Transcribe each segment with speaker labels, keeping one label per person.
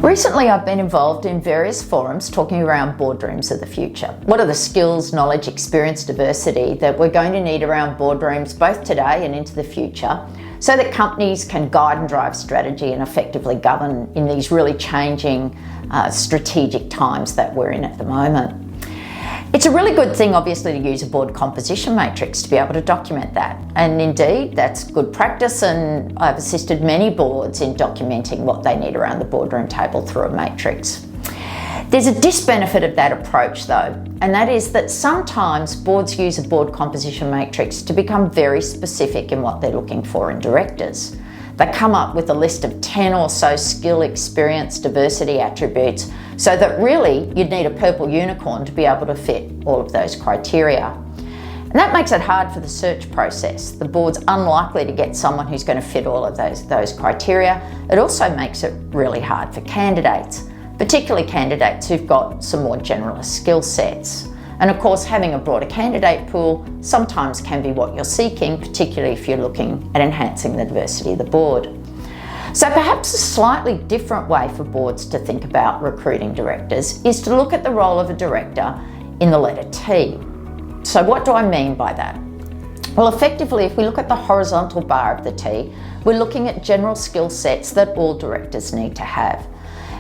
Speaker 1: Recently, I've been involved in various forums talking around boardrooms of the future. What are the skills, knowledge, experience, diversity that we're going to need around boardrooms both today and into the future so that companies can guide and drive strategy and effectively govern in these really changing strategic times that we're in at the moment. It's a really good thing, obviously, to use a board composition matrix to be able to document that. And indeed, that's good practice, and I've assisted many boards in documenting what they need around the boardroom table through a matrix. There's a disbenefit of that approach though, and that is that sometimes boards use a board composition matrix to become very specific in what they're looking for in directors. They come up with a list of 10 or so skill, experience, diversity attributes, so that really you'd need a purple unicorn to be able to fit all of those criteria. And that makes it hard for the search process. The board's unlikely to get someone who's going to fit all of those criteria. It also makes it really hard for candidates, particularly candidates who've got some more generalist skill sets. And of course, having a broader candidate pool sometimes can be what you're seeking, particularly if you're looking at enhancing the diversity of the board. So perhaps a slightly different way for boards to think about recruiting directors is to look at the role of a director in the letter T. So what do I mean by that? Well, effectively, if we look at the horizontal bar of the T, we're looking at general skill sets that all directors need to have.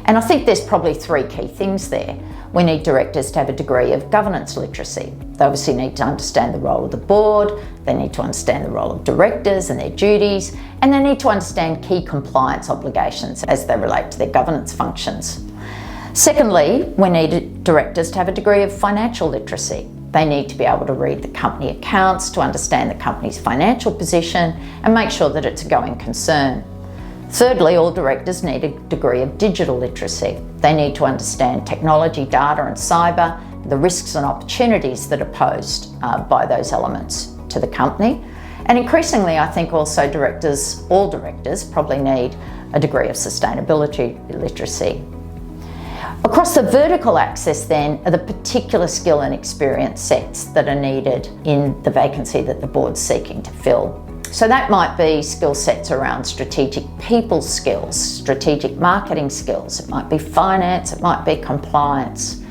Speaker 1: And I think there's probably three key things there. We need directors to have a degree of governance literacy. They obviously need to understand the role of the board, they need to understand the role of directors and their duties, and they need to understand key compliance obligations as they relate to their governance functions. Secondly, we need directors to have a degree of financial literacy. They need to be able to read the company accounts, to understand the company's financial position and make sure that it's a going concern. Thirdly, all directors need a degree of digital literacy. They need to understand technology, data and cyber, the risks and opportunities that are posed by those elements to the company. And increasingly, I think also all directors probably need a degree of sustainability literacy. Across the vertical axis then are the particular skill and experience sets that are needed in the vacancy that the board's seeking to fill. So that might be skill sets around strategic people skills, strategic marketing skills, it might be finance, it might be compliance.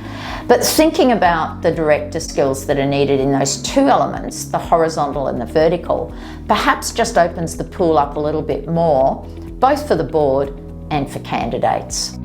Speaker 1: But thinking about the director skills that are needed in those two elements, the horizontal and the vertical, perhaps just opens the pool up a little bit more, both for the board and for candidates.